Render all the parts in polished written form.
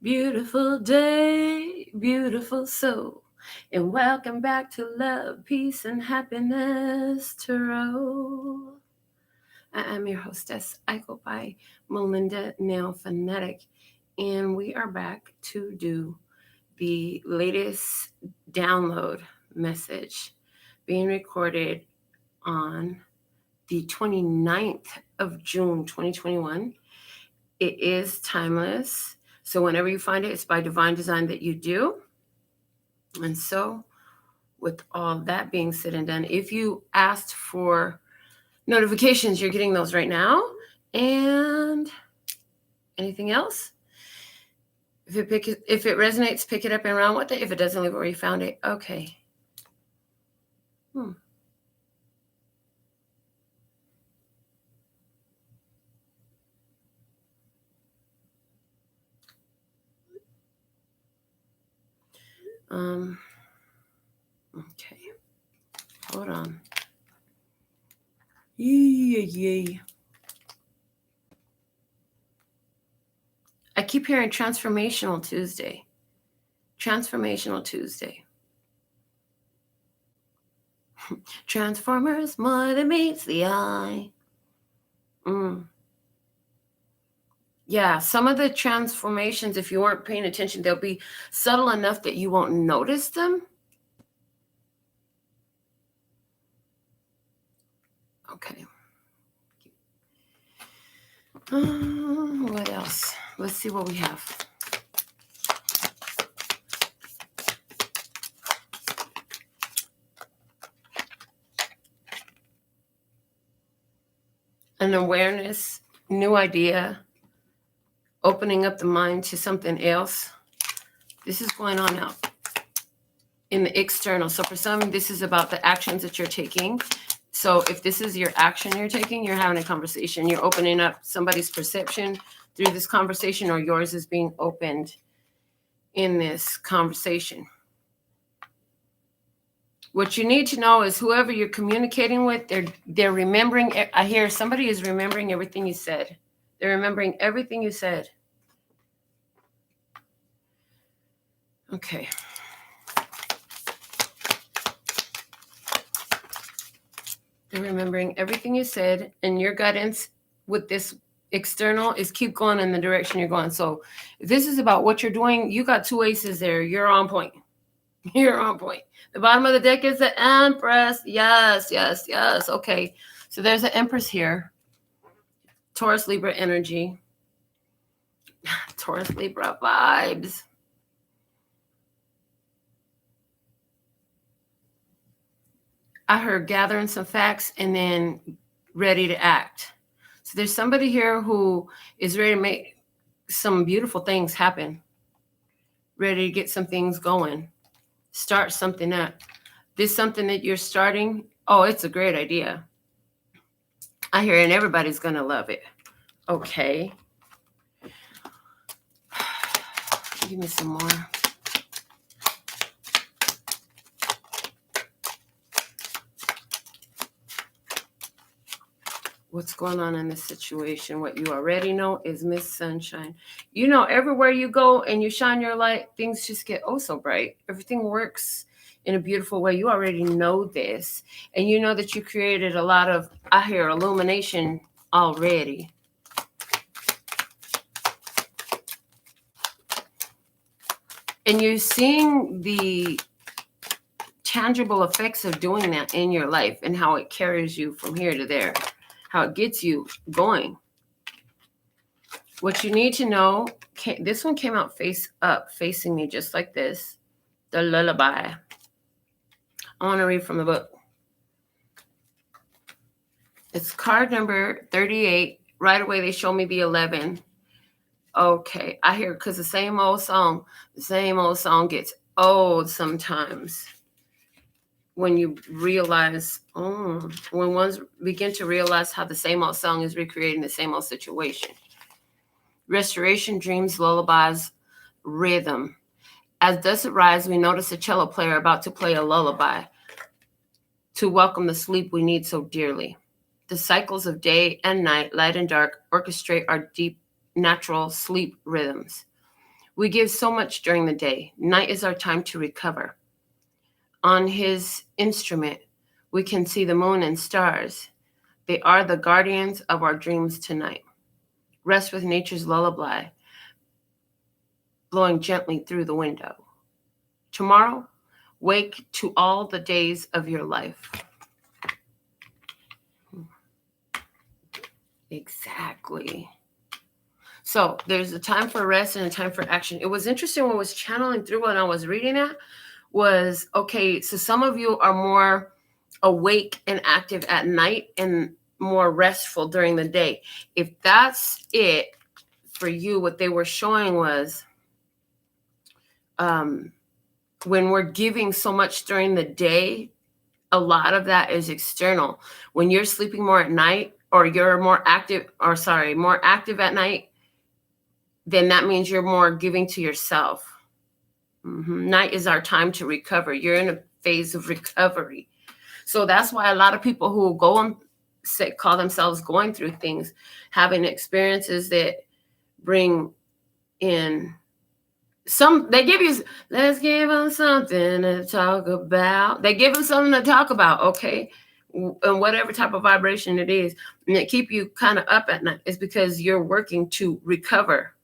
Beautiful day, beautiful soul, and welcome back to Love, Peace, and Happiness Tarot. I am your hostess. I go by Melinda NailFanatic, and we are back to do the latest download message being recorded on the 29th of June, 2021. It is timeless. So whenever you find it, it's by divine design that you do. And so with all that being said and done, if you asked for notifications, you're getting those right now. And anything else? If it resonates, pick it up and run with it. If it doesn't, leave it where you found it. Okay. Okay. Hold on. Yay. I keep hearing Transformational Tuesday. Transformational Tuesday. Transformers more than meets the eye. Yeah, some of the transformations, if you weren't paying attention, they'll be subtle enough that you won't notice them. Okay. What else? Let's see what we have. An awareness, new idea, opening up the mind to something else. This is going on out in the external. So for some, this is about the actions that you're taking. So if this is your action you're taking, you're having a conversation. You're opening up somebody's perception through this conversation, or yours is being opened in this conversation. What you need to know is whoever you're communicating with, they're remembering. I hear somebody is remembering everything you said. They're remembering everything you said. Okay. They're remembering everything you said, and your guidance with this external is keep going in the direction you're going. So if this is about what you're doing, you got two aces there. You're on point. You're on point. The bottom of the deck is the Empress. Yes. Okay. So there's an Empress here. Taurus, Libra energy. Taurus, Libra vibes. I heard gathering some facts and then ready to act. So there's somebody here who is ready to make some beautiful things happen. Ready to get some things going. Start something up. This something that you're starting. Oh, it's a great idea. I hear, and everybody's going to love it. Okay. Give me some more. What's going on in this situation? What you already know is Miss Sunshine. You know, everywhere you go and you shine your light, things just get oh so bright. Everything works in a beautiful way. You already know this. And you know that you created a lot of, I hear, illumination already. And you're seeing the tangible effects of doing that in your life and how it carries you from here to there. How it gets you going. What you need to know, this one came out face up, facing me just like this. The Lullaby. I want to read from the book. It's card number 38. Right away, they show me the 11. Okay, I hear, because the same old song gets old sometimes. When you realize, when ones begin to realize how the same old song is recreating the same old situation. Restoration, dreams, lullabies, rhythm. As dusk arrives, we notice a cello player about to play a lullaby to welcome the sleep we need so dearly. The cycles of day and night, light and dark, orchestrate our deep, natural sleep rhythms. We give so much during the day. Night is our time to recover. On his instrument, we can see the moon and stars. They are the guardians of our dreams tonight. Rest with nature's lullaby, blowing gently through the window. Tomorrow, wake to all the days of your life. Exactly. So there's a time for rest and a time for action. It was interesting when I was channeling through when I was reading that was, okay, so some of you are more awake and active at night and more restful during the day. If that's it for you, what they were showing was when we're giving so much during the day, a lot of that is external. When you're sleeping more at night, or you're more active at night, then that means you're more giving to yourself. Night is our time to recover. You're in a phase of recovery. So that's why a lot of people who go and call themselves going through things, having experiences that bring in they give you, let's give them something to talk about. They give them something to talk about, okay? And whatever type of vibration it is, and it keep you kind of up at night, is because you're working to recover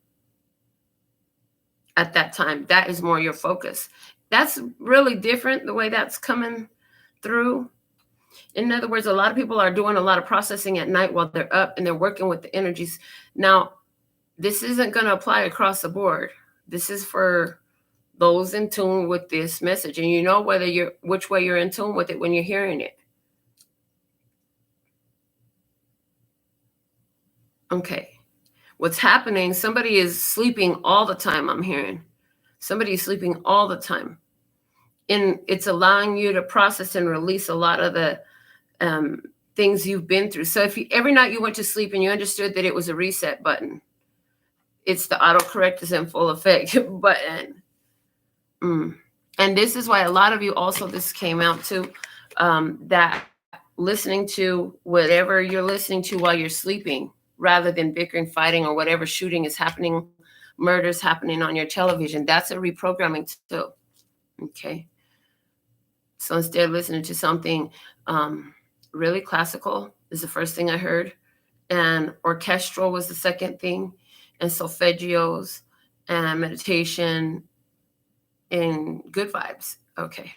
at that time. That is more your focus. That's really different, the way that's coming through. In other words, a lot of people are doing a lot of processing at night while they're up, and they're working with the energies. Now, this isn't going to apply across the board. This is for those in tune with this message, and you know which way you're in tune with it when you're hearing it. Okay, what's happening? Somebody is sleeping all the time. I'm hearing somebody's sleeping all the time, and it's allowing you to process and release a lot of the things you've been through. So if every night you went to sleep and you understood that it was a reset button, it's the autocorrect is in full effect button. And this is why a lot of you also, this came out too, that listening to whatever you're listening to while you're sleeping, rather than bickering, fighting, or whatever shooting is happening, murders happening on your television, that's a reprogramming too. Okay. So instead of listening to something really classical is the first thing I heard, and orchestral was the second thing, and solfeggios and meditation and good vibes. Okay.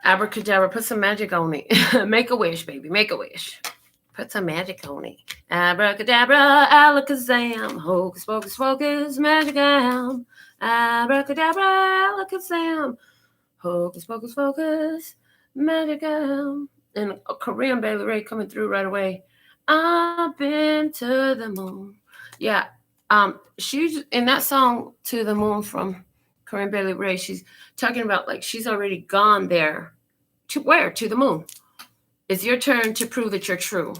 Abracadabra, put some magic on it. Make a wish, baby. Make a wish. Put some magic on it. Abracadabra, alakazam, hocus pocus focus, magic am. Abracadabra, alakazam, hocus pocus focus, magic am. And a Korean Bailey Ray coming through right away. I've been to the moon. Yeah. She's in that song To the Moon from Corinne Bailey Ray. She's talking about like she's already gone there. To where? To the moon. It's your turn to prove that you're true.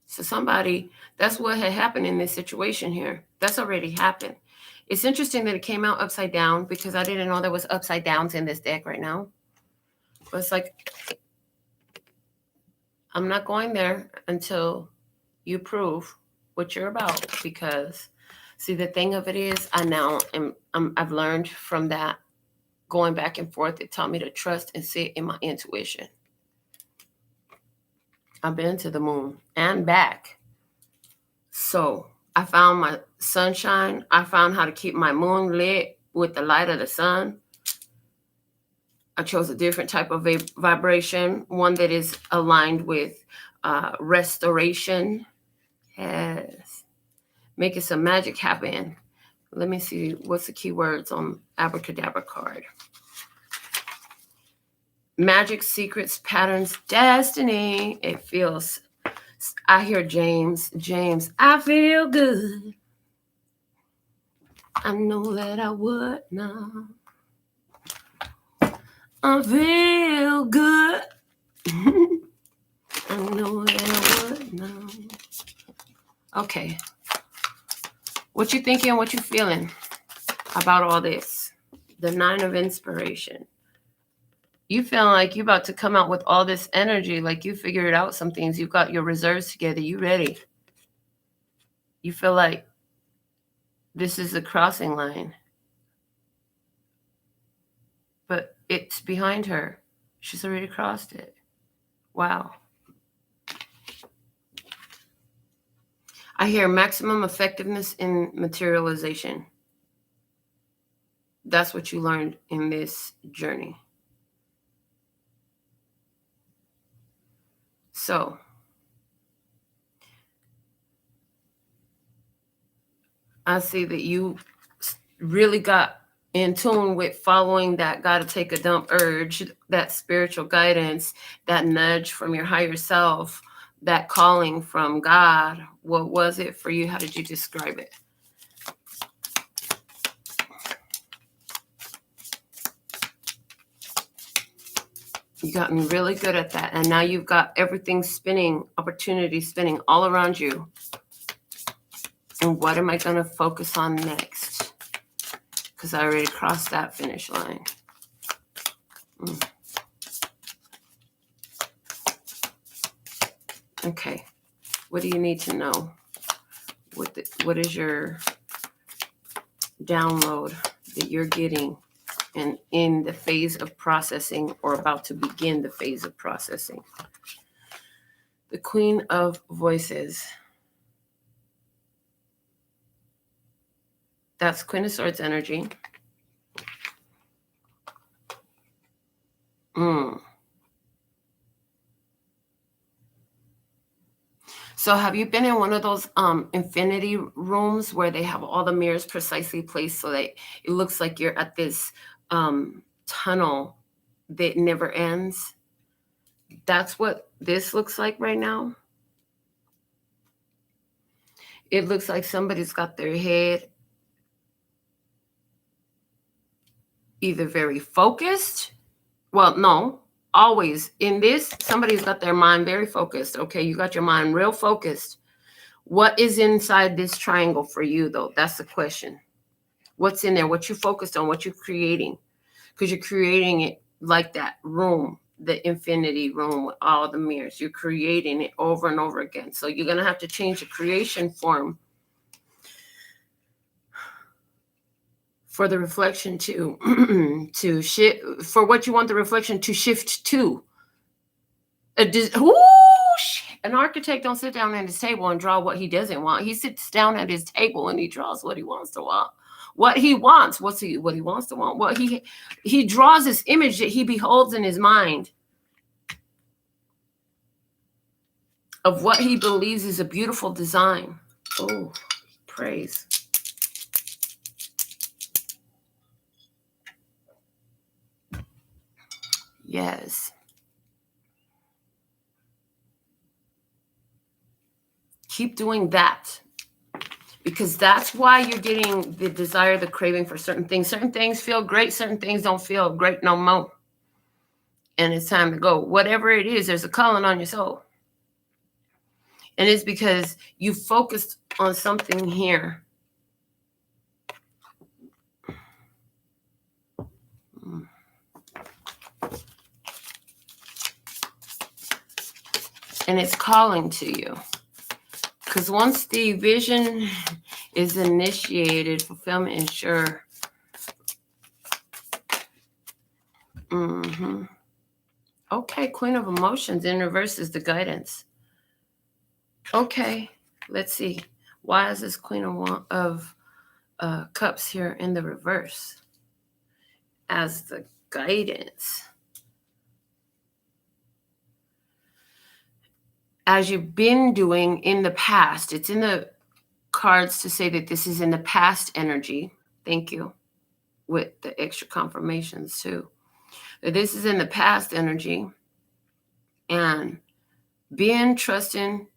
So somebody, that's what had happened in this situation here. That's already happened. It's interesting that it came out upside down, because I didn't know there was upside downs in this deck right now. But it's like, I'm not going there until you prove what you're about. Because see, the thing of it is, I've learned from that going back and forth. It taught me to trust and sit in my intuition. I've been to the moon and back. So I found my sunshine. I found how to keep my moon lit with the light of the sun. I chose a different type of vibration, one that is aligned with restoration. Yes. Making some magic happen. Let me see, what's the keywords on Abracadabra card? Magic, secrets, patterns, destiny. It feels, I hear James, I feel good. I know that I would now. I feel good. I know that I would now. Okay. What you thinking, what you feeling about all this? The 9 of Inspiration. You feel like you're about to come out with all this energy, like you figured out some things. You've got your reserves together. You ready? You feel like this is the crossing line, but it's behind her. She's already crossed it. Wow. I hear maximum effectiveness in materialization. That's what you learned in this journey. So, I see that you really got in tune with following that gotta take a dump urge, that spiritual guidance, that nudge from your higher self, that calling from God. What was it for you? How did you describe it? You've gotten really good at that. And now you've got everything spinning, opportunity spinning all around you. And what am I going to focus on next? Because I already crossed that finish line. Okay. What do you need to know? What is your download that you're getting and in the phase of processing or about to begin the phase of processing? The Queen of Voices. That's Queen of Swords energy. So have you been in one of those infinity rooms where they have all the mirrors precisely placed so that it looks like you're at this tunnel that never ends? That's what this looks like right now. It looks like somebody's got their head either very focused. Well, no, always in this, somebody's got their mind very focused. Okay, you got your mind real focused. What is inside this triangle for you, though? That's the question. What's in there? What you focused on? What you're creating? Because you're creating it like that room, the infinity room with all the mirrors. You're creating it over and over again. So you're going to have to change the creation form for the reflection to shift, for what you want the reflection to shift to. An architect don't sit down at his table and draw what he doesn't want. He sits down at his table and he draws what he wants to want. What he wants, what he wants to want. What he draws this image that he beholds in his mind of what he believes is a beautiful design. Oh, praise. Yes. Keep doing that. Because that's why you're getting the desire, the craving for certain things. Certain things feel great. Certain things don't feel great no more. And it's time to go. Whatever it is, there's a calling on your soul. And it's because you focused on something here. And it's calling to you. Because once the vision is initiated, fulfillment is sure. Okay, Queen of Emotions in reverse is the guidance. Okay, let's see. Why is this Queen of Cups here in the reverse as the guidance? As you've been doing in the past, it's in the cards to say that this is in the past energy. Thank you. With the extra confirmations too. That this is in the past energy. And being trusting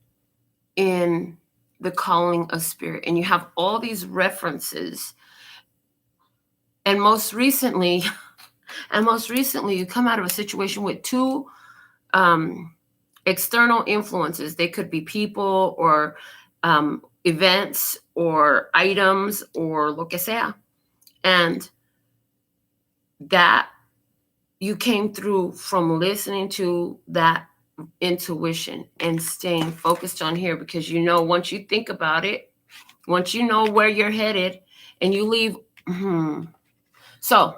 in the calling of spirit. And you have all these references. And most recently, you come out of a situation with two external influences. They could be people or events or items or lo que sea. And that you came through from listening to that intuition and staying focused on here, because you know once you think about it, Once you know where you're headed and you leave. So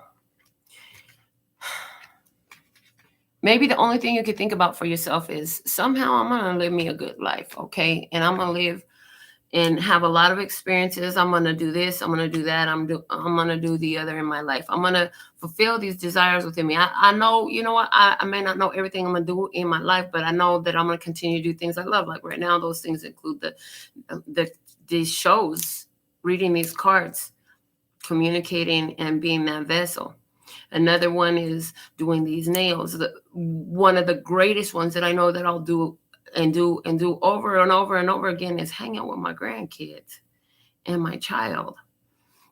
maybe the only thing you could think about for yourself is somehow I'm going to live me a good life. Okay. And I'm going to live and have a lot of experiences. I'm going to do this. I'm going to do that. I'm going to do the other in my life. I'm going to fulfill these desires within me. I know, you know what? I may not know everything I'm going to do in my life, but I know that I'm going to continue to do things I love. Like right now, those things include these shows, reading these cards, communicating and being that vessel. Another one is doing these nails. One of the greatest ones that I know that I'll do over and over and over again is hang out with my grandkids and my child.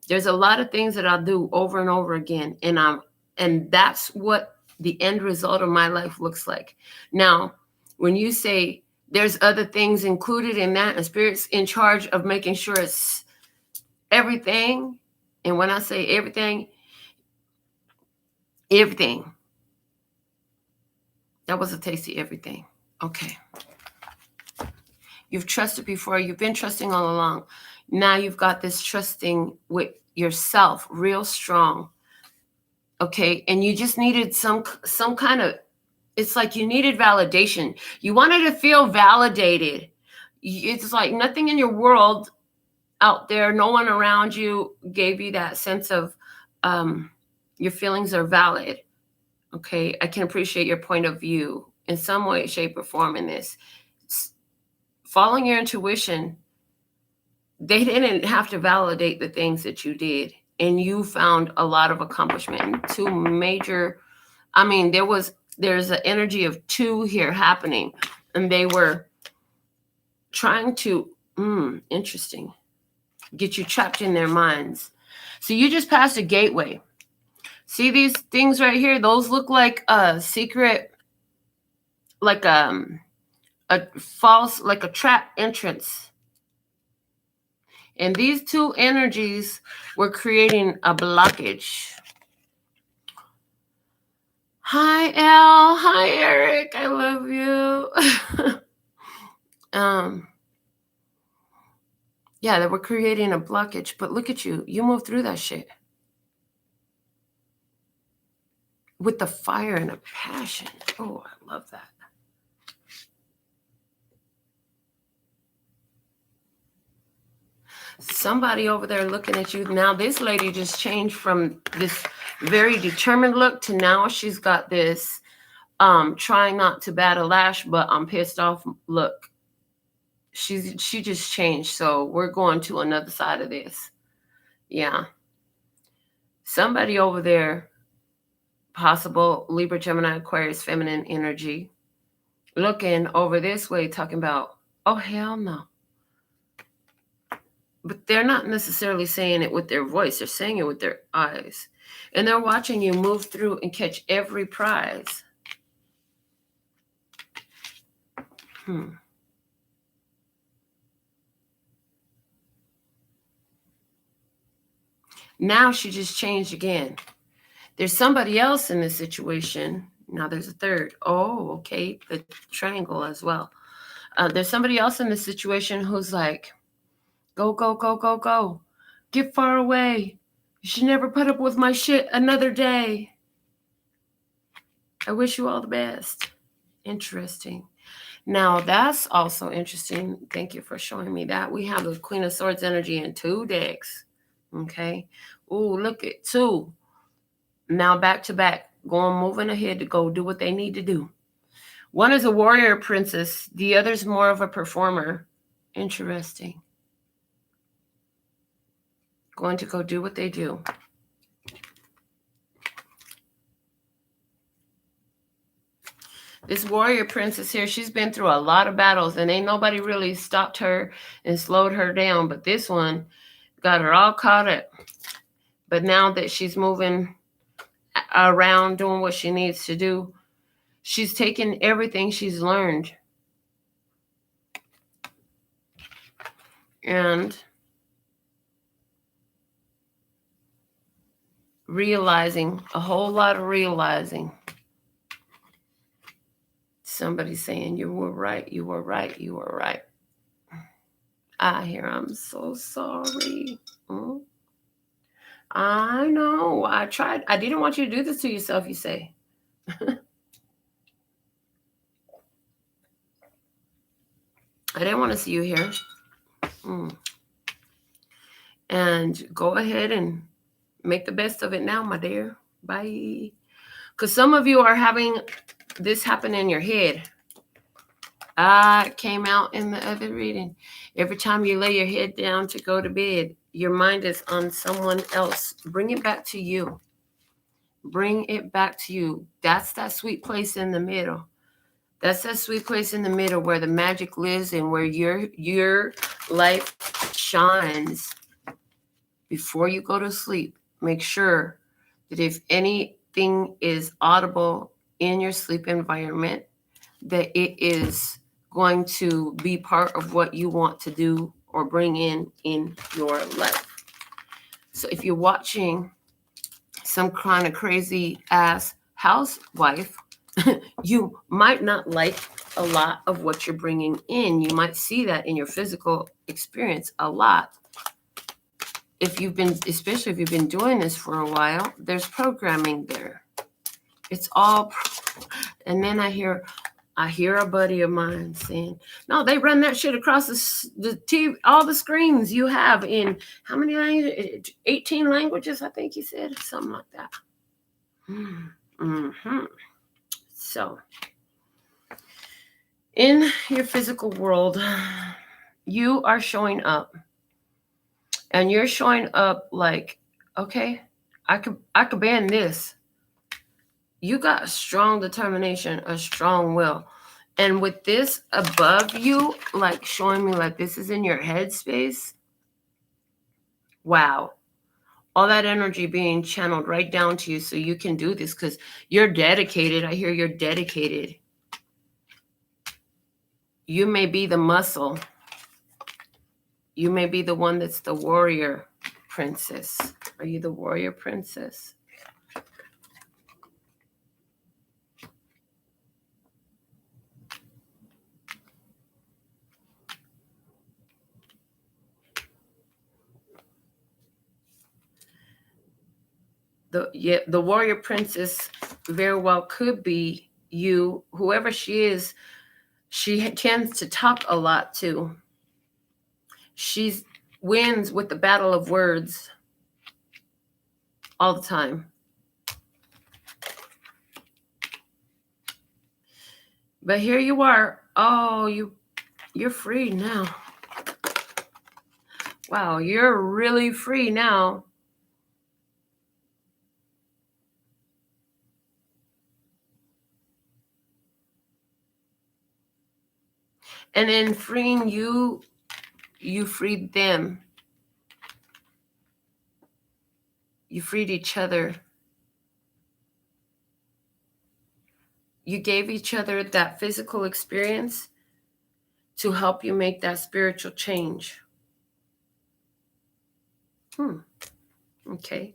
There's a lot of things that I'll do over and over again, and that's what the end result of my life looks like. Now, when you say there's other things included in that, and Spirit's in charge of making sure it's everything, and when I say everything, that was a tasty everything. Okay. You've trusted before. You've been trusting all along. Now you've got this trusting with yourself real strong. Okay. And you just needed some kind of, it's like you needed validation. You wanted to feel validated. It's like nothing in your world out there, no one around you gave you that sense of your feelings are valid. Okay. I can appreciate your point of view in some way, shape, or form in this. Following your intuition, they didn't have to validate the things that you did. And you found a lot of accomplishment. Two major, there's an energy of two here happening. And they were trying to, interesting, get you trapped in their minds. So you just passed a gateway. See these things right here? Those look like a secret, like a false, like a trap entrance. And these two energies were creating a blockage. Hi, Al. Hi, Eric. I love you. Yeah, they were creating a blockage, but look at you. You moved through that shit with the fire and a passion. Oh, I love that. Somebody over there looking at you. Now, this lady just changed from this very determined look to now she's got this trying not to bat a lash, but I'm pissed off look. She just changed. So we're going to another side of this. Yeah. Somebody over there, possible Libra, Gemini, Aquarius, feminine energy, looking over this way, talking about, oh, hell no. But they're not necessarily saying it with their voice. They're saying it with their eyes. And they're watching you move through and catch every prize. Now she just changed again. There's somebody else in this situation. Now there's a third. Oh, okay. The triangle as well. There's somebody else in this situation who's like, go, go, go, go, go. Get far away. You should never put up with my shit another day. I wish you all the best. Interesting. Now, that's also interesting. Thank you for showing me that. We have the Queen of Swords energy in 2 decks. Okay. Ooh, look at 2. Now back to back. Moving ahead to go do what they need to do. One is a warrior princess. The other's more of a performer. Interesting. Going to go do what they do. This warrior princess here, she's been through a lot of battles and ain't nobody really stopped her and slowed her down. But this one got her all caught up. But now that she's moving around doing what she needs to do, she's taken everything she's learned and realizing, a whole lot of realizing. Somebody saying, you were right, you were right, you were right. I hear I'm so sorry. I know. I tried. I didn't want you to do this to yourself, you say. I didn't want to see you here. And go ahead and make the best of it now, my dear. Bye. Because some of you are having this happen in your head. It came out in the other reading. Every time you lay your head down to go to bed, your mind is on someone else. Bring it back to you. Bring it back to you. That's that sweet place in the middle. That's that sweet place in the middle where the magic lives and where your life shines. Before you go to sleep, make sure that if anything is audible in your sleep environment, that it is going to be part of what you want to do or bring in your life. So if you're watching some kind of crazy ass housewife, you might not like a lot of what you're bringing in. You might see that in your physical experience a lot. Especially if you've been doing this for a while, there's programming there. It's all, and then I hear a buddy of mine saying, no, they run that shit across the TV, all the screens you have in how many languages? 18 languages, I think he said, something like that. So, in your physical world, you are showing up. And you're showing up like, okay, I could ban this. You got a strong determination, a strong will. And with this above you, like showing me like this is in your headspace. Wow. All that energy being channeled right down to you so you can do this because you're dedicated. I hear you're dedicated. You may be the muscle. You may be the one that's the warrior princess. Are you the warrior princess? The warrior princess very well could be you. Whoever she is, she tends to talk a lot too. She wins with the battle of words all the time. But here you are. Oh, you're free now. Wow, you're really free now. And in freeing you, you freed them. You freed each other. You gave each other that physical experience to help you make that spiritual change. Okay.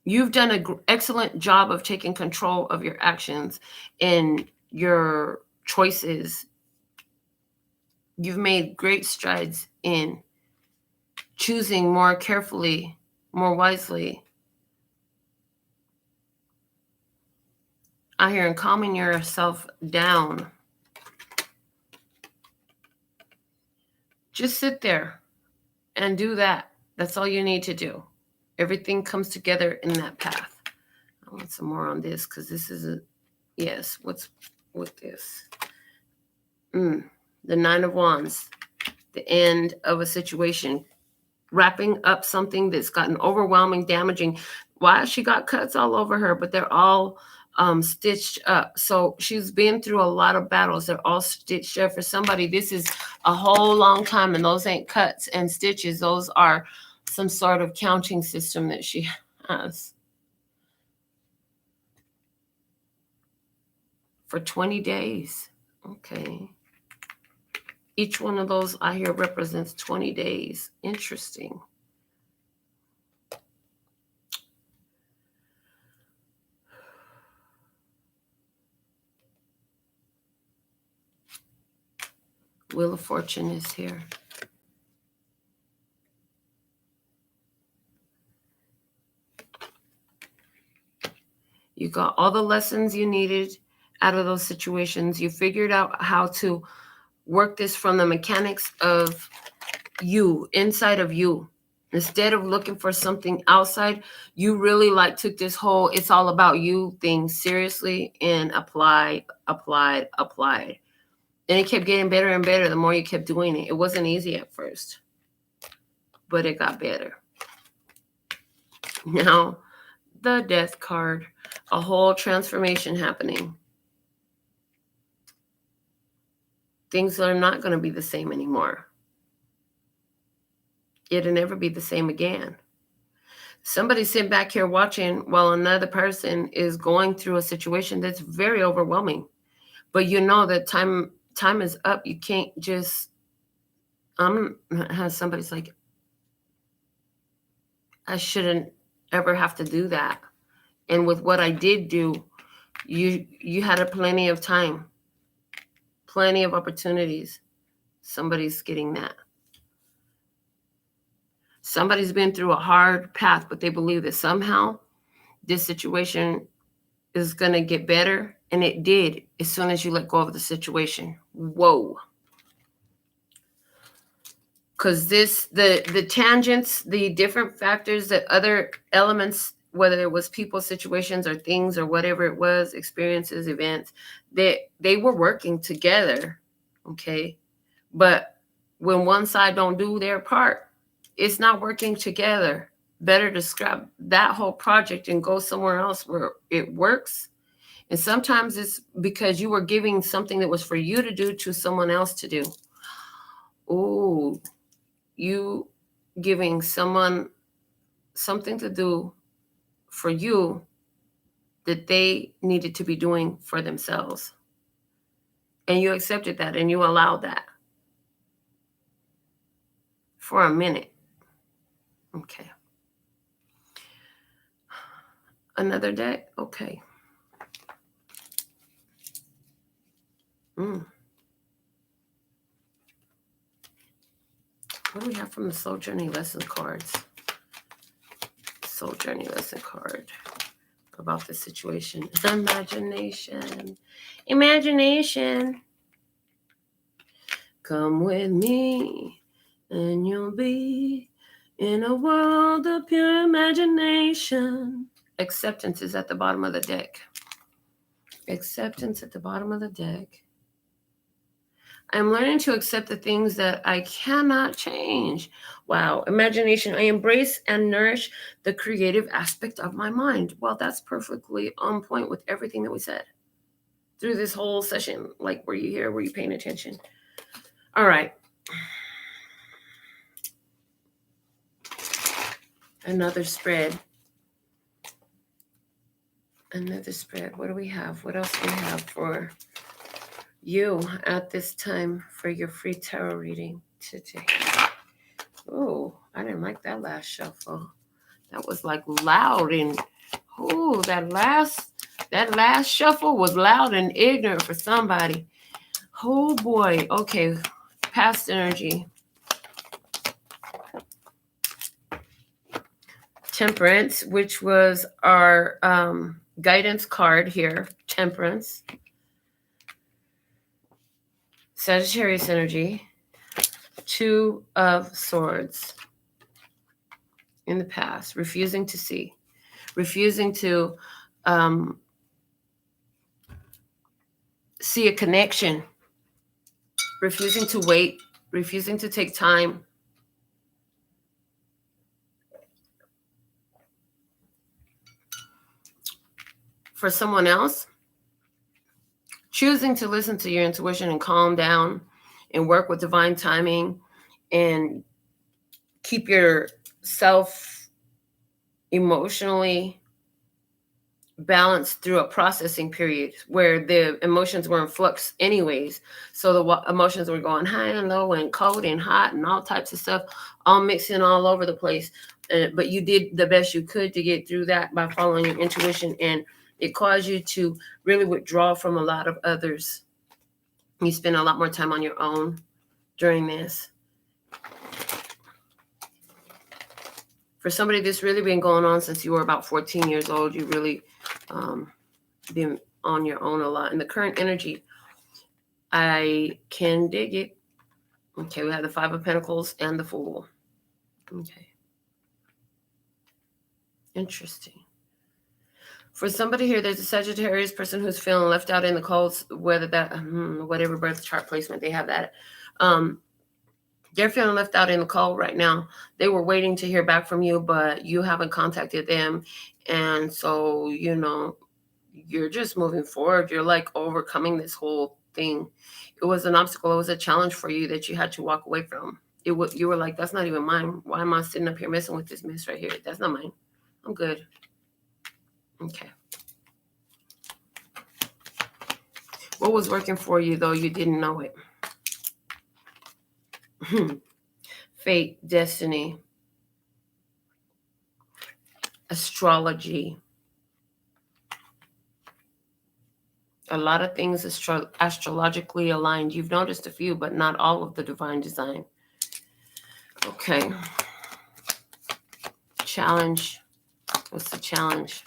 You've done an excellent job of taking control of your actions and your choices. You've made great strides in choosing more carefully, more wisely. I hear and calming yourself down. Just sit there and do that. That's all you need to do. Everything comes together in that path. I want some more on this because this is yes, what's with this? The Nine of Wands, the end of a situation, wrapping up something that's gotten overwhelming, damaging. Why? She got cuts all over her, but they're all stitched up. So she's been through a lot of battles. They're all stitched up. For somebody, this is a whole long time, and those ain't cuts and stitches. Those are some sort of counting system that she has. For 20 days. Okay. Each one of those I hear represents 20 days. Interesting. Wheel of Fortune is here. You got all the lessons you needed out of those situations. You figured out how to work this from the mechanics of you, inside of you. Instead of looking for something outside, you really took this whole it's all about you thing seriously and applied. And it kept getting better and better the more you kept doing it. It wasn't easy at first, but it got better. Now, the Death card, a whole transformation happening. Things are not going to be the same anymore. It'll never be the same again. Somebody's sitting back here watching while another person is going through a situation that's very overwhelming. But you know that time is up. You can't just somebody's like, I shouldn't ever have to do that. And with what I did do, you had plenty of time, plenty of opportunities. Somebody's getting that. Somebody's been through a hard path, but they believe that somehow this situation is going to get better. And it did as soon as you let go of the situation. Whoa. Because the tangents, the different factors that other elements, whether it was people, situations, or things, or whatever it was, experiences, events, they were working together. Okay. But when one side don't do their part, it's not working together. Better to scrap that whole project and go somewhere else where it works. And sometimes it's because you were giving something that was for you to do to someone else to do. Ooh, you giving someone something to do for you that they needed to be doing for themselves. And you accepted that and you allowed that for a minute. Okay. Another day? Okay. What do we have from the Soul Journey lesson cards? Soul Journey lesson card about the situation. Imagination. Come with me and you'll be in a world of pure imagination. Acceptance is at the bottom of the deck. Acceptance at the bottom of the deck. I'm learning to accept the things that I cannot change. Wow. Imagination. I embrace and nourish the creative aspect of my mind. Well, that's perfectly on point with everything that we said through this whole session. Like, were you here? Were you paying attention? All right. Another spread. Another spread. What do we have? What else do we have for you at this time for your free tarot reading today? Oh, I didn't like that last shuffle. That was like loud and that last shuffle was loud and ignorant for somebody. Oh boy. Okay. Past energy. Temperance, which was our guidance card here. Temperance. Sagittarius energy. Two of Swords. In the past, refusing to see, refusing to see a connection, refusing to wait, refusing to take time. For someone else, choosing to listen to your intuition and calm down and work with divine timing and keep yourself emotionally balanced through a processing period where the emotions were in flux anyways. So the emotions were going high and low and cold and hot and all types of stuff, all mixing all over the place. But you did the best you could to get through that by following your intuition, and it caused you to really withdraw from a lot of others. You spend a lot more time on your own. during this. For somebody that's really been going on since you were about 14 years old, you really been on your own a lot. In the current energy, I can dig it. Okay, we have the Five of Pentacles and the Fool. Okay. Interesting. For somebody here, there's a Sagittarius person who's feeling left out in the cold, whether that, whatever birth chart placement they have that. They're feeling left out in the cold right now. They were waiting to hear back from you, but you haven't contacted them. And so, you know, you're just moving forward. You're like overcoming this whole thing. It was an obstacle. It was a challenge for you that you had to walk away from. You were like, that's not even mine. Why am I sitting up here messing with this mess right here? That's not mine. I'm good. Okay. What was working for you, though you didn't know it? Fate, destiny, astrology. A lot of things astrologically aligned. You've noticed a few, but not all of the divine design. Okay. Challenge. What's the challenge?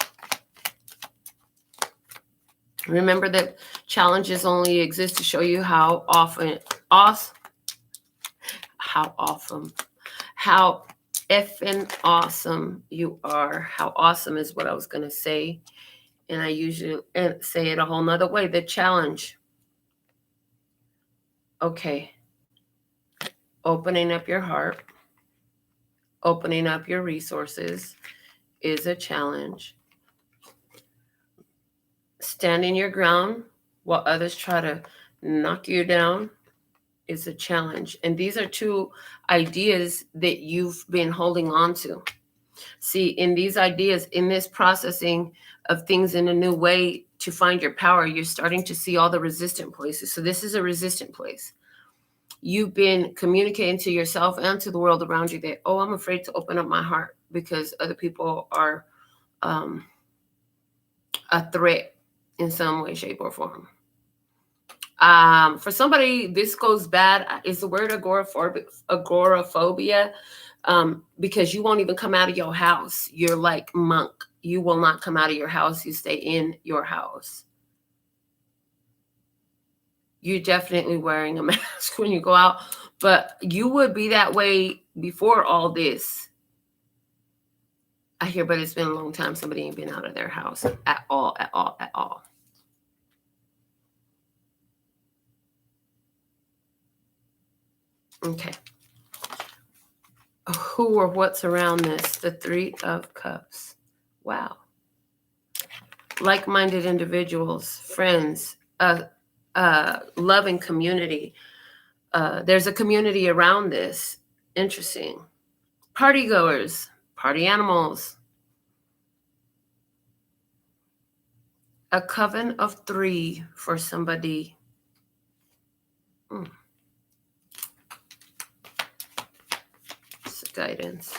Remember that challenges only exist to show you how effing awesome you are. How awesome is what I was going to say. And I usually say it a whole nother way. The challenge. Okay. Opening up your heart, opening up your resources is a challenge. Standing your ground while others try to knock you down is a challenge. And these are two ideas that you've been holding on to. See, in these ideas, in this processing of things in a new way to find your power, you're starting to see all the resistant places. So this is a resistant place. You've been communicating to yourself and to the world around you that, oh, I'm afraid to open up my heart because other people are a threat in some way, shape, or form. For somebody, this goes bad. Is the word agoraphobia, because you won't even come out of your house. You're like monk. You will not come out of your house. You stay in your house. You're definitely wearing a mask when you go out, but you would be that way before all this. I hear, but it's been a long time. Somebody ain't been out of their house at all. Okay. Who or what's around this? The Three of Cups. Wow. Like-minded individuals, friends, loving community. There's a community around this. Interesting. Party goers, party animals. A coven of 3 for somebody. Guidance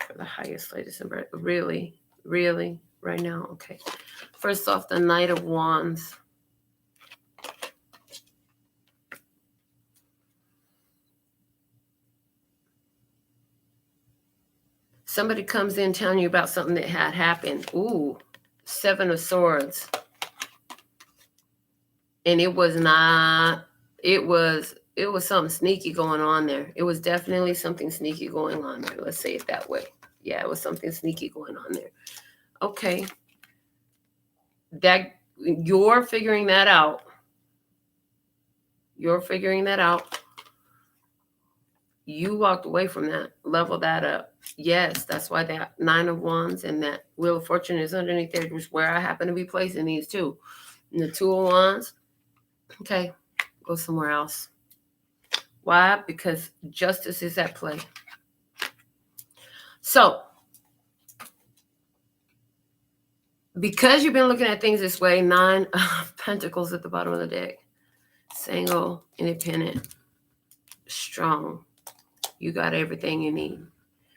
for the highest, latest, and birth. Really right now. Okay. First off, the Knight of Wands. Somebody comes in telling you about something that had happened. Ooh, 7 of Swords. And it was something sneaky going on there. It was definitely something sneaky going on there. Let's say it that way. Yeah, it was something sneaky going on there. Okay. That you're figuring that out. You walked away from that. Level that up. Yes, that's why that 9 of Wands and that Wheel of Fortune is underneath there, which is where I happen to be placing these two. And the 2 of Wands. Okay. Go somewhere else. Why? Because justice is at play. So, because you've been looking at things this way, 9 of Pentacles at the bottom of the deck. Single, independent, strong. You got everything you need.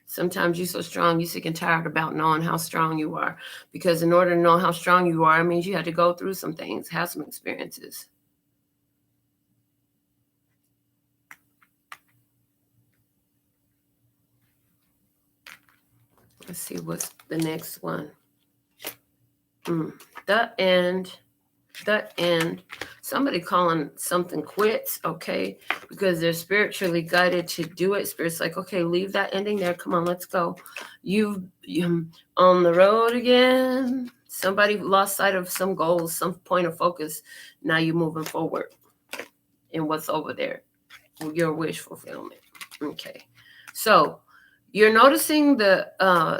Sometimes you're so strong, you're sick and tired about knowing how strong you are. Because in order to know how strong you are, it means you had to go through some things, have some experiences. Let's see what's the next one. The end. Somebody calling something quits, okay, because they're spiritually guided to do it. Spirit's like, okay, leave that ending there. Come on, let's go. You on the road again. Somebody lost sight of some goals, some point of focus. Now you're moving forward in what's over there, your wish fulfillment. Okay, so you're noticing the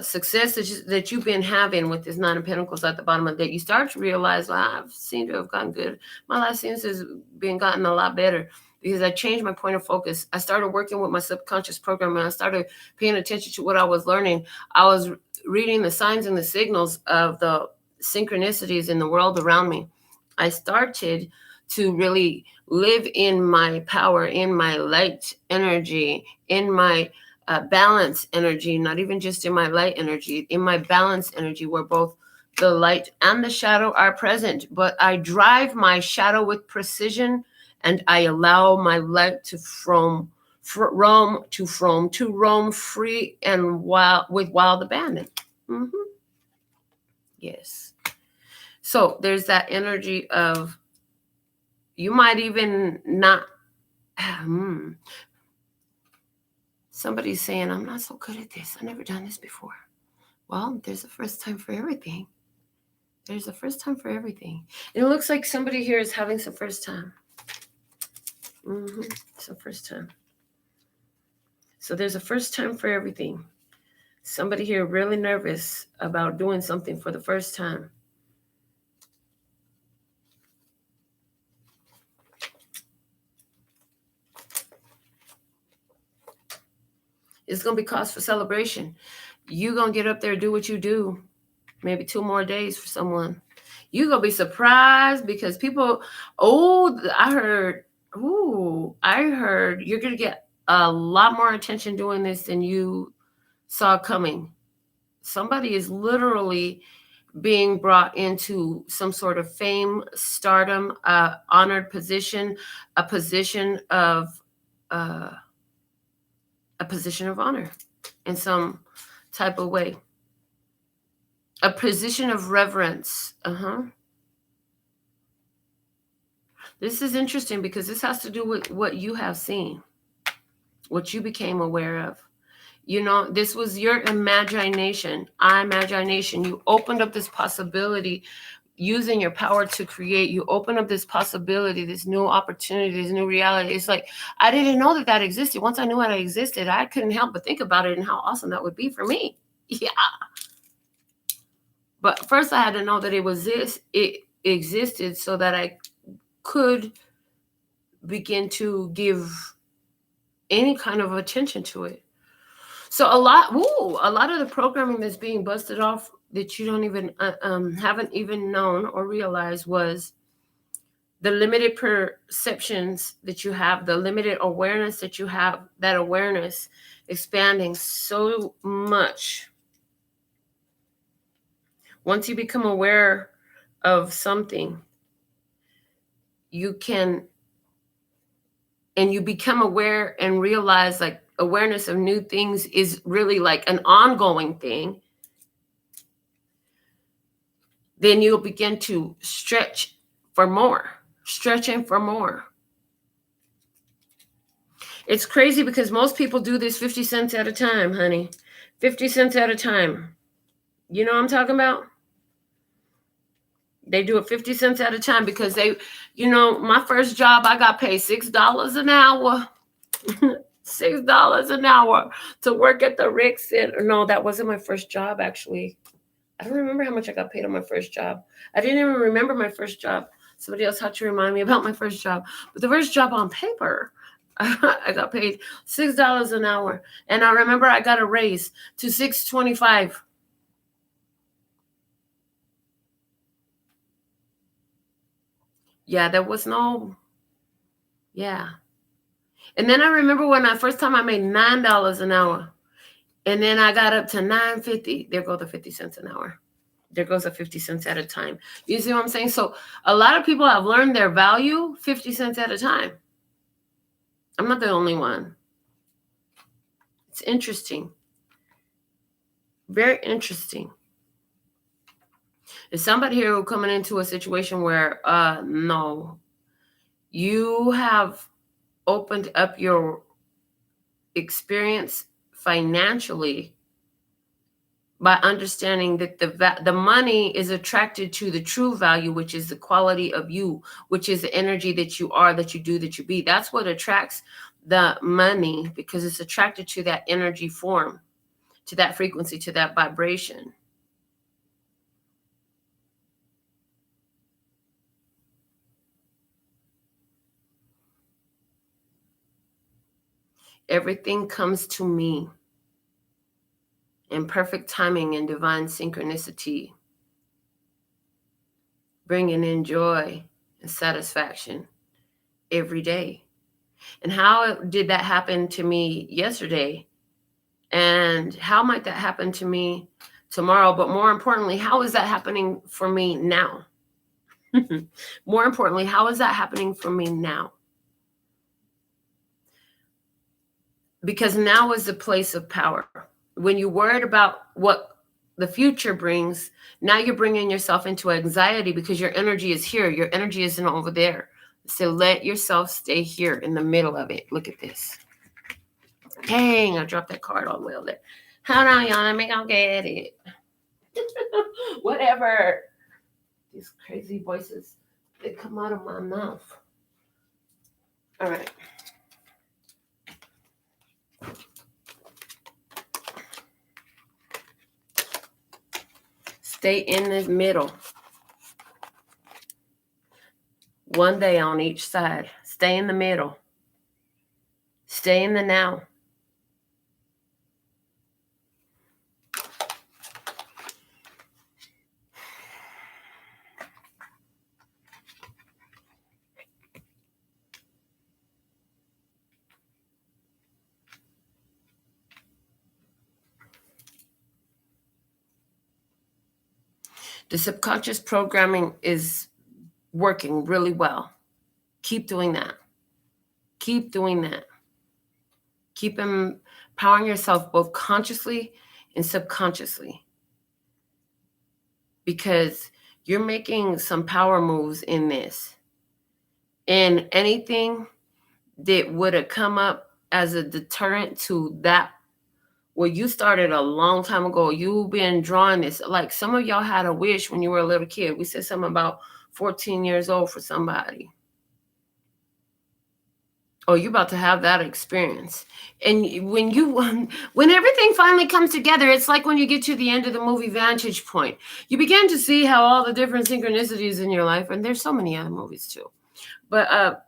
success that you've been having with this Nine of Pentacles at the bottom of that. You start to realize, well, I've seemed to have gotten good. My life seems to have been gotten a lot better because I changed my point of focus. I started working with my subconscious program, and I started paying attention to what I was learning. I was reading the signs and the signals of the synchronicities in the world around me. I started to really live in my power, in my light energy, in my balance energy, not even just in my light energy, in my balance energy, where both the light and the shadow are present. But I drive my shadow with precision, and I allow my light to roam free and with wild abandon. Yes. So there's that energy of, you might even not. Somebody's saying, I'm not so good at this. I've never done this before. Well, there's a first time for everything. There's a first time for everything. And it looks like somebody here is having some first time. Some first time. So there's a first time for everything. Somebody here really nervous about doing something for the first time. It's going to be cause for celebration. You're going to get up there and do what you do. Maybe 2 more days for someone. You're going to be surprised because people, I heard you're going to get a lot more attention doing this than you saw coming. Somebody is literally being brought into some sort of fame, stardom, honored position, a position of honor in some type of way. A position of reverence. This is interesting because this has to do with what you have seen, what you became aware of. You know, this was your imagination. You opened up this possibility using your power to create. You open up this possibility, this new opportunity, this new reality. It's like, I didn't know that existed. Once I knew that it existed, I couldn't help but think about it and how awesome that would be for me. Yeah. But first I had to know that it existed so that I could begin to give any kind of attention to it. So a lot of the programming that's being busted off that you don't even haven't even known or realized was the limited perceptions that you have, the limited awareness that you have, that awareness expanding so much. Once you become aware of something, you can, and you become aware and realize, like, awareness of new things is really like an ongoing thing, then you'll begin to stretching for more. It's crazy because most people do this 50 cents at a time, honey. 50 cents at a time. You know what I'm talking about? They do it 50 cents at a time because my first job, I got paid $6 an hour. $6 an hour to work at the Rick Center. No, that wasn't my first job, actually. I don't remember how much I got paid on my first job. I didn't even remember my first job. Somebody else had to remind me about my first job. But the first job on paper, I got paid $6 an hour. And I remember I got a raise to $6.25. Yeah, there was no, yeah. And then I remember when first time I made $9 an hour. And then I got up to $9.50. There go the 50 cents an hour. There goes the 50 cents at a time. You see what I'm saying? So a lot of people have learned their value 50 cents at a time. I'm not the only one. It's interesting. Very interesting. Is somebody here who coming into a situation where, no, you have opened up your experience financially by understanding that the money is attracted to the true value, which is the quality of you, which is the energy that you are, that you do, that you be. That's what attracts the money, because it's attracted to that energy form, to that frequency, to that vibration. Everything comes to me in perfect timing and divine synchronicity, bringing in joy and satisfaction every day. And how did that happen to me yesterday? And how might that happen to me tomorrow? But more importantly, how is that happening for me now? More importantly, how is that happening for me now? Because now is the place of power. When you're worried about what the future brings, now you're bringing yourself into anxiety because your energy is here. Your energy isn't over there. So let yourself stay here in the middle of it. Look at this. Dang, I dropped that card all the way over there. Hold on, y'all. Let me go get it. Whatever. These crazy voices that come out of my mouth. All right. Stay in the middle. One day on each side. Stay in the middle. Stay in the now. The subconscious programming is working really well. Keep doing that. Keep doing that. Keep empowering yourself both consciously and subconsciously, because you're making some power moves in this. And anything that would have come up as a deterrent to that, well, you started a long time ago. You've been drawing this. Like some of y'all had a wish when you were a little kid. We said something about 14 years old for somebody. Oh, you're about to have that experience. And when everything finally comes together, it's like when you get to the end of the movie Vantage Point. You begin to see how all the different synchronicities in your life, and there's so many other movies too. But,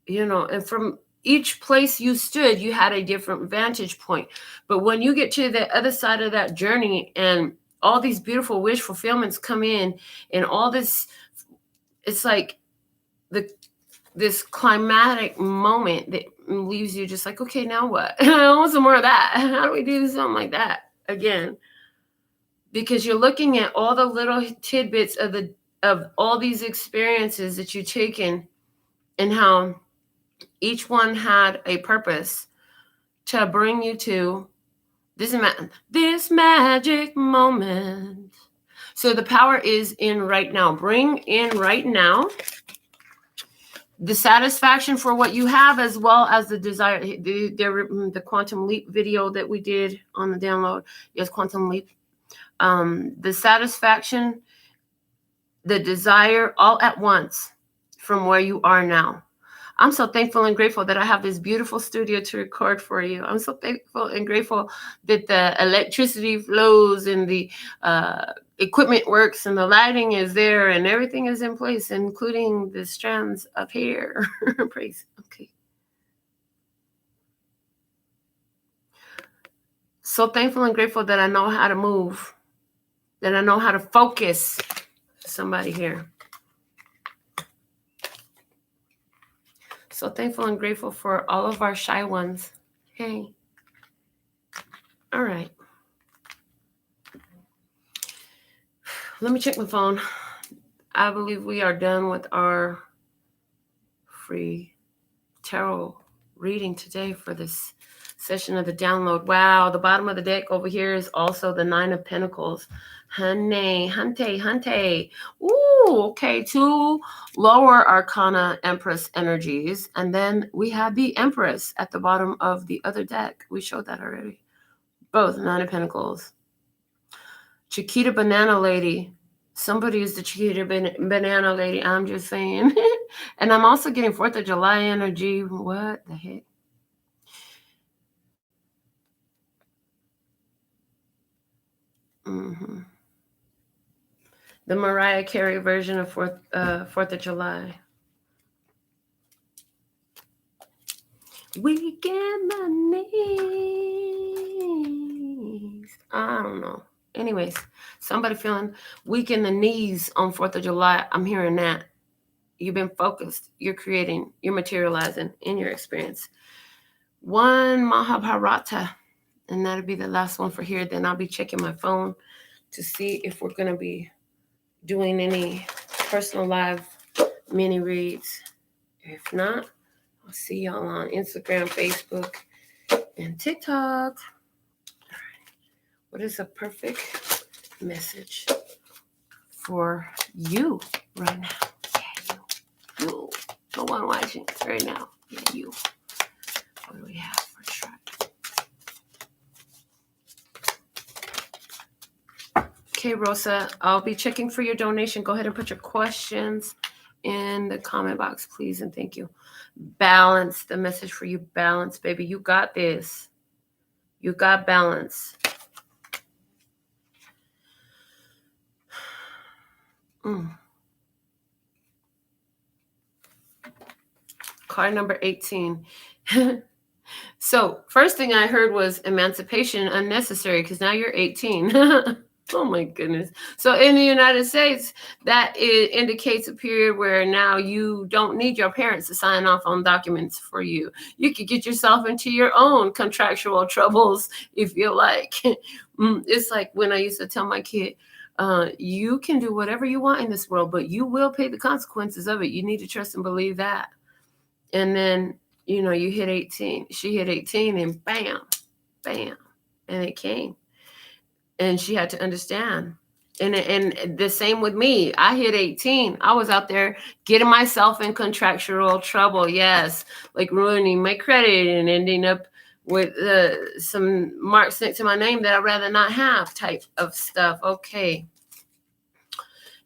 and from each place you stood, you had a different vantage point. But when you get to the other side of that journey and all these beautiful wish fulfillments come in and all this, it's like this climatic moment that leaves you just like, okay, now what? I want some more of that. How do we do something like that again? Because you're looking at all the little tidbits of all these experiences that you've taken and how each one had a purpose to bring you to this magic moment. So the power is in right now. Bring in right now the satisfaction for what you have, as well as the desire. The quantum leap video that we did on the download. Yes, quantum leap. The satisfaction, the desire, all at once from where you are now. I'm so thankful and grateful that I have this beautiful studio to record for you. I'm so thankful and grateful that the electricity flows and the equipment works and the lighting is there and everything is in place, including the strands of hair. Praise. Okay. So thankful and grateful that I know how to move, that I know how to focus. Somebody here. So thankful and grateful for all of our shy ones. Hey. All right. Let me check my phone. I believe we are done with our free tarot reading today for this session of the download. Wow, the bottom of the deck over here is also the Nine of Pentacles. Honey, hunte. Ooh, okay, 2 lower arcana Empress energies. And then we have the Empress at the bottom of the other deck. We showed that already. Both Nine of Pentacles. Chiquita Banana Lady. Somebody is the Chiquita Banana Lady. I'm just saying. And I'm also getting 4th of July energy. What the heck? Mm-hmm. The Mariah Carey version of 4th of July. Weak in the knees. I don't know. Anyways, somebody feeling weak in the knees on 4th of July. I'm hearing that. You've been focused. You're creating. You're materializing in your experience. 1 Mahabharata. And that'll be the last one for here. Then I'll be checking my phone to see if we're going to be doing any personal live mini reads. If not, I'll see y'all on Instagram, Facebook, and TikTok. All right. What is a perfect message for you right now? Yeah, you. The one watching right now. Yeah, you. What do we have for try? Okay, Rosa, I'll be checking for your donation. Go ahead and put your questions in the comment box, please, and thank you. Balance, the message for you, balance, baby. You got this. You got balance. Card number 18. So, first thing I heard was emancipation unnecessary because now you're 18. Oh my goodness. So in the United States, that indicates a period where now you don't need your parents to sign off on documents for you. You could get yourself into your own contractual troubles if you like. It's like when I used to tell my kid, you can do whatever you want in this world, but you will pay the consequences of it. You need to trust and believe that. And then, you know, you hit 18. She hit 18 and bam, and it came. And she had to understand. And the same with me. I hit 18. I was out there getting myself in contractual trouble. Yes, like ruining my credit and ending up with some marks next to my name that I'd rather not have type of stuff. Okay.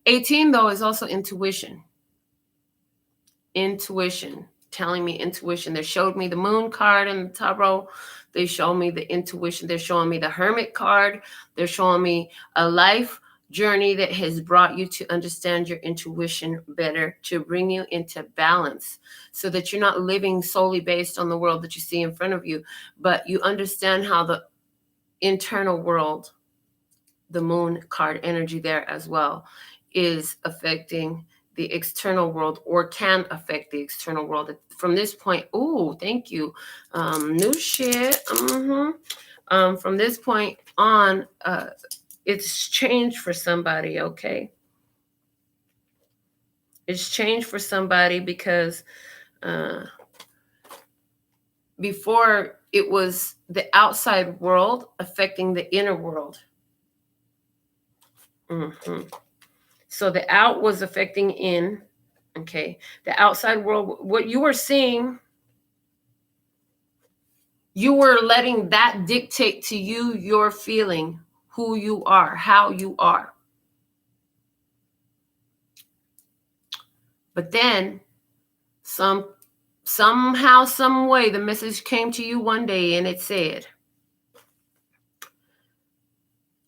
18, though, is also intuition. Intuition. Telling me intuition. They showed me the moon card and the tarot. They show me the intuition. They're showing me the hermit card. They're showing me a life journey that has brought you to understand your intuition better, to bring you into balance so that you're not living solely based on the world that you see in front of you, but you understand how the internal world, the moon card energy there as well, is affecting the external world or can affect the external world. From this point, ooh, thank you. New shit. From this point on, it's changed for somebody, okay? It's changed for somebody because before it was the outside world affecting the inner world. So the out was affecting in, okay? The outside world, what you were seeing, you were letting that dictate to you your feeling, who you are, how you are. But then somehow, some way, the message came to you one day and it said,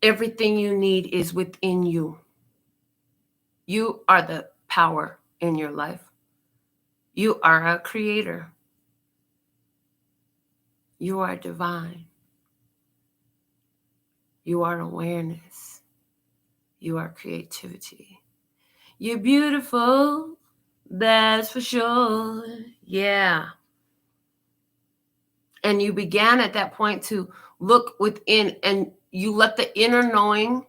everything you need is within you. You are the power in your life. You are a creator. You are divine. You are awareness. You are creativity. You're beautiful. That's for sure. Yeah. And you began at that point to look within, and you let the inner knowing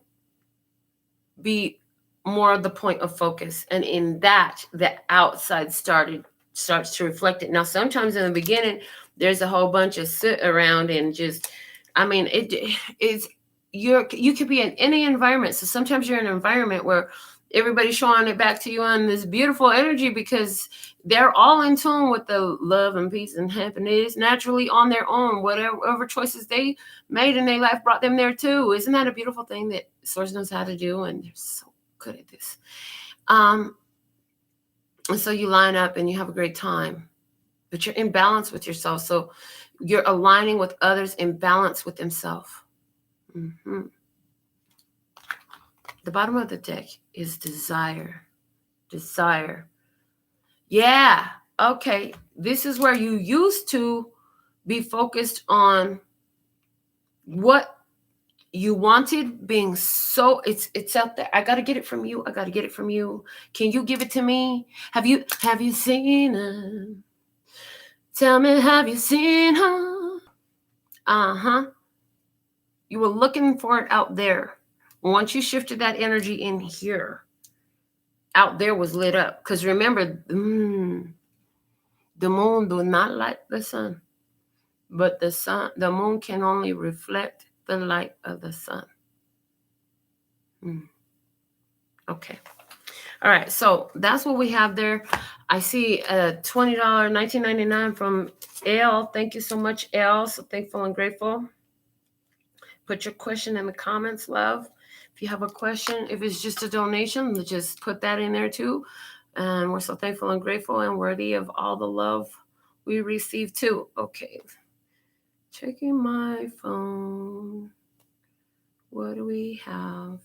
be more of the point of focus. And in that, the outside started starts to reflect it. Now, sometimes in the beginning, there's a whole bunch of sit around and just, I mean, it's, you could be in any environment. So sometimes you're in an environment where everybody's showing it back to you on this beautiful energy because they're all in tune with the love and peace and happiness naturally on their own. Whatever choices they made in their life brought them there too. Isn't that a beautiful thing that Source knows how to do? And they're so good at this. And so you line up and you have a great time, but you're in balance with yourself. So you're aligning with others in balance with themselves. Mm-hmm. The bottom of the deck is desire. Desire. Yeah. Okay. This is where you used to be focused on what you wanted, being so it's out there. I got to get it from you. I got to get it from you. Can you give it to me? Have you seen her? Tell me, have you seen her? Uh-huh. You were looking for it out there. Once you shifted that energy in here, out there was lit up. Because remember, the moon do not light the sun, but the moon can only reflect the light of the sun. Okay. All right. So that's what we have there. I see a $20, $19.99 from L. Thank you so much, L. So thankful and grateful. Put your question in the comments, love. If you have a question, if it's just a donation, just put that in there too. And we're so thankful and grateful and worthy of all the love we receive too. Okay. Checking my phone. What do we have?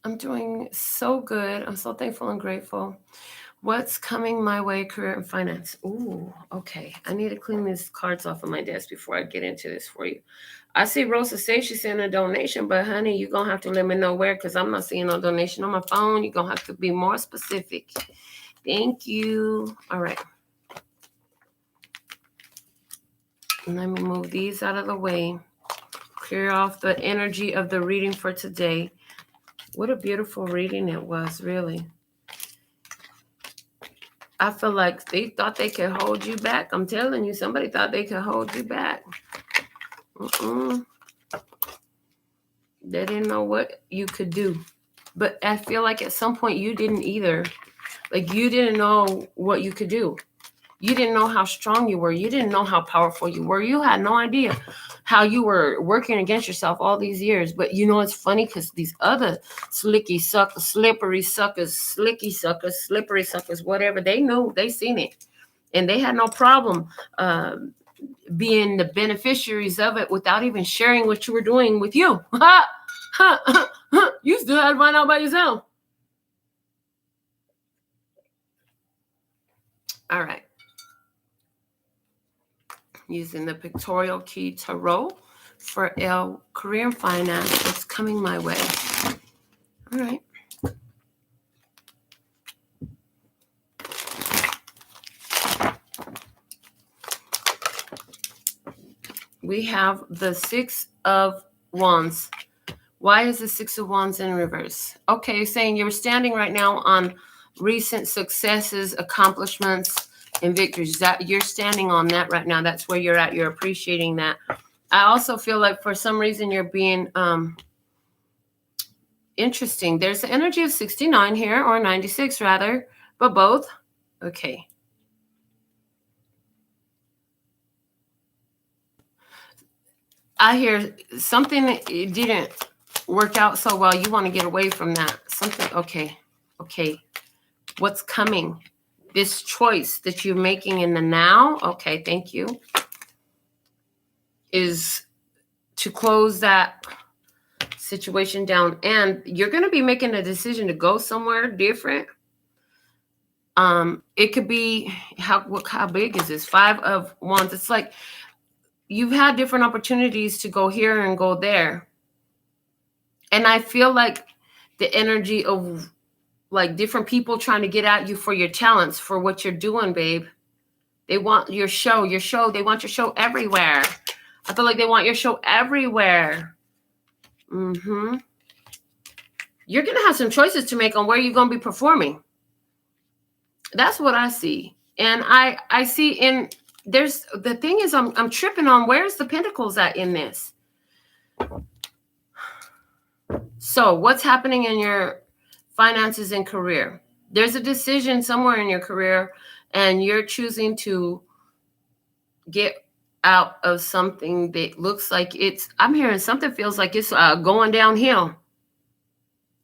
I'm doing so good. I'm so thankful and grateful. What's coming my way, career and finance? Ooh, okay. I need to clean these cards off of my desk before I get into this for you. I see Rosa say she sent a donation, but honey, you're going to have to let me know where because I'm not seeing no donation on my phone. You're going to have to be more specific. Thank you. All right. And let me move these out of the way. Clear off the energy of the reading for today. What a beautiful reading it was, really. I feel like they thought they could hold you back. I'm telling you, somebody thought they could hold you back. They didn't know what you could do. But I feel like at some point you didn't either. Like you didn't know what you could do. You didn't know how strong you were. You didn't know how powerful you were. You had no idea how you were working against yourself all these years. But you know, it's funny because these other slicky suckers, slippery suckers, slicky suckers, slippery suckers, whatever, they knew, they seen it. And they had no problem being the beneficiaries of it without even sharing what you were doing with you. You still had to find out by yourself. All right. Using the Pictorial Key Tarot for L, career and finance. What's coming my way? All right. We have the Six of Wands. Why is the Six of Wands in reverse? Okay, saying you're standing right now on recent successes, accomplishments, and victories. That you're standing on that right now. That's where you're at. You're appreciating that. I also feel like for some reason you're being interesting. There's the energy of 69 here, or 96 rather, but both. Okay. I hear something didn't work out so well. You want to get away from that. Something. Okay. What's coming? This choice that you're making in the now. Okay. Thank you. Is to close that situation down, and you're going to be making a decision to go somewhere different. It could be how big is this? 5 of Wands. It's like you've had different opportunities to go here and go there. And I feel like the energy of like different people trying to get at you for your talents, for what you're doing, babe. They want your show. They want your show everywhere. I feel like they want your show everywhere. You're going to have some choices to make on where you're going to be performing. That's what I see. And I see in, there's, the thing is, I'm tripping on where's the pentacles at in this. So what's happening in your finances and career? There's a decision somewhere in your career and you're choosing to get out of something that looks like it's, I'm hearing something feels like it's going downhill.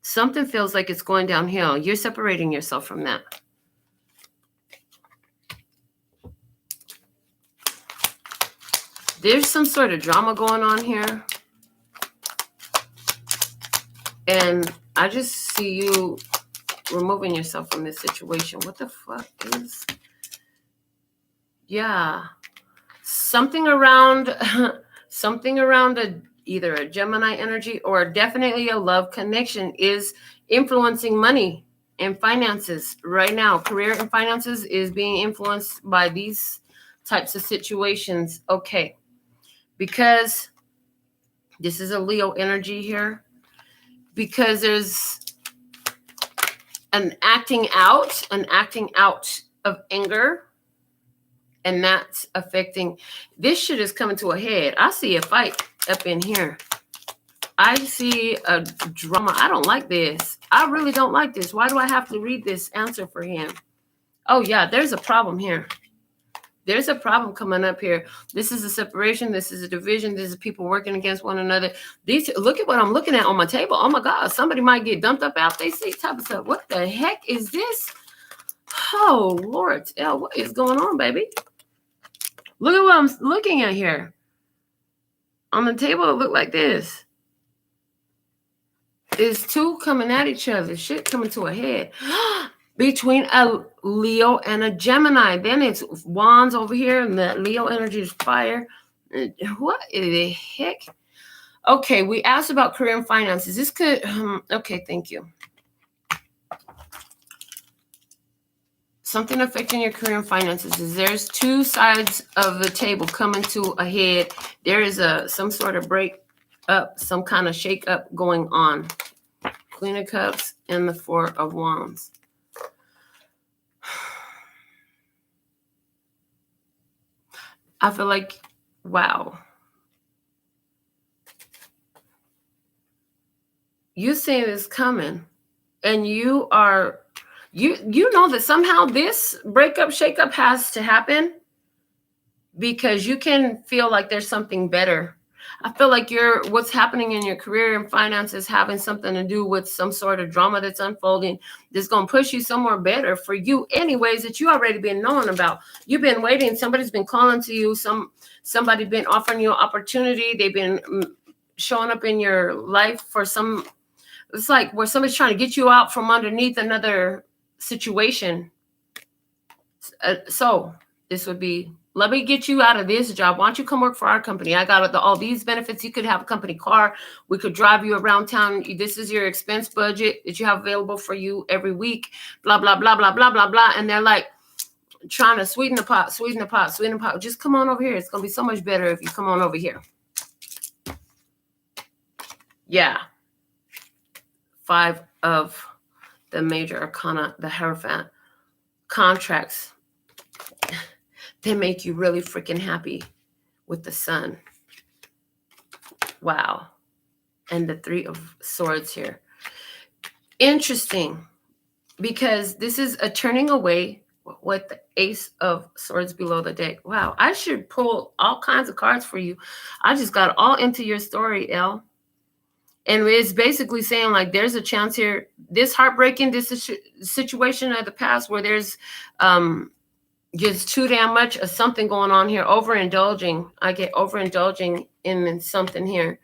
Something feels like it's going downhill. You're separating yourself from that. There's some sort of drama going on here. And I just see you removing yourself from this situation. What the fuck is... Yeah. Something around either a Gemini energy or definitely a love connection is influencing money and finances right now. Career and finances is being influenced by these types of situations. Okay. Because this is a Leo energy here. Because there's an acting out of anger. And that's affecting, this shit is coming to a head. I see a fight up in here. I see a drama. I don't like this. I really don't like this. Why do I have to read this answer for him? Oh yeah, there's a problem here. There's a problem coming up here. This is a separation. This is a division. This is people working against one another. Look at what I'm looking at on my table. Oh my God, somebody might get dumped up out they seat type of stuff. What the heck is this? Oh Lord, what is going on, baby? Look at what I'm looking at here. On the table, it looked like this. There's two coming at each other. Shit coming to a head. Between a Leo and a Gemini. Then it's wands over here, and the Leo energy is fire. What the heck? Okay, we asked about career and finances. This could... okay, thank you. Something affecting your career and finances is there's two sides of the table coming to a head. There is some sort of break up, some kind of shake up going on. Queen of Cups and the Four of Wands. I feel like, wow. You see this coming, and you are... You know that somehow this breakup, shakeup has to happen because you can feel like there's something better. I feel like what's happening in your career and finances having something to do with some sort of drama that's unfolding that's going to push you somewhere better for you anyways that you already been knowing about. You've been waiting. Somebody's been calling to you. Somebody been offering you an opportunity. They've been showing up in your life for some... It's like where somebody's trying to get you out from underneath another situation. So this would be, let me get you out of this job. Why don't you come work for our company? I got all these benefits. You could have a company car. We could drive you around town. This is your expense budget that you have available for you every week. Blah, blah, blah, blah, blah, blah, blah. And they're like trying to sweeten the pot. Just come on over here. It's going to be so much better if you come on over here. Yeah. 5 of the major arcana, the Hierophant. Contracts. They make you really freaking happy with the Sun. Wow. And the 3 of Swords here. Interesting. Because this is a turning away with the Ace of Swords below the deck. Wow. I should pull all kinds of cards for you. I just got all into your story, Elle. And it's basically saying like there's a chance here. This heartbreaking, this is situation of the past where there's just too damn much of something going on here. Overindulging. I get overindulging in something here.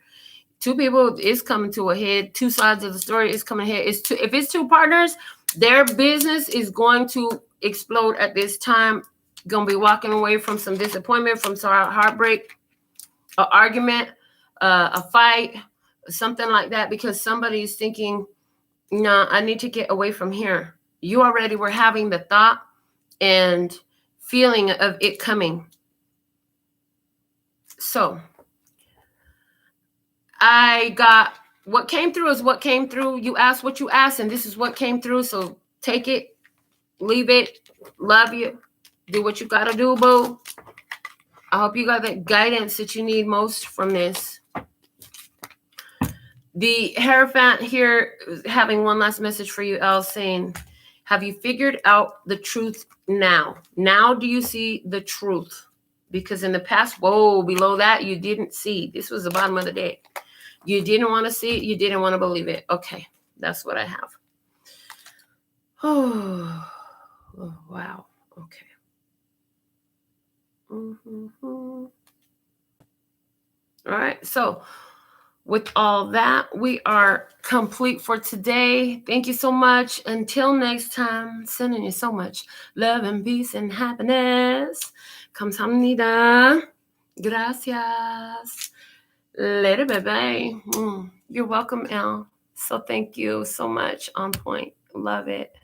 2 people is coming to a head. 2 sides of the story is coming ahead. If it's 2 partners, their business is going to explode at this time. Going to be walking away from some disappointment, from some heartbreak, an argument, a fight, something like that, because somebody's thinking, no, I need to get away from here. You already were having the thought and feeling of it coming. So I got what came through is what came through. You asked what you asked, and this is what came through. So take it, leave it, love you. Do what you got to do, boo. I hope you got the guidance that you need most from this. The Hierophant here is having one last message for you, Elle, saying, have you figured out the truth now? Now do you see the truth? Because in the past, whoa, below that, you didn't see. This was the bottom of the deck. You didn't want to see it. You didn't want to believe it. Okay, that's what I have. Oh wow. Okay. All right, so with all that, we are complete for today. Thank you so much. Until next time, sending you so much love and peace and happiness. Kamsahamnida. Gracias. Later, bye-bye. You're welcome, Elle. So thank you so much. On point. Love it.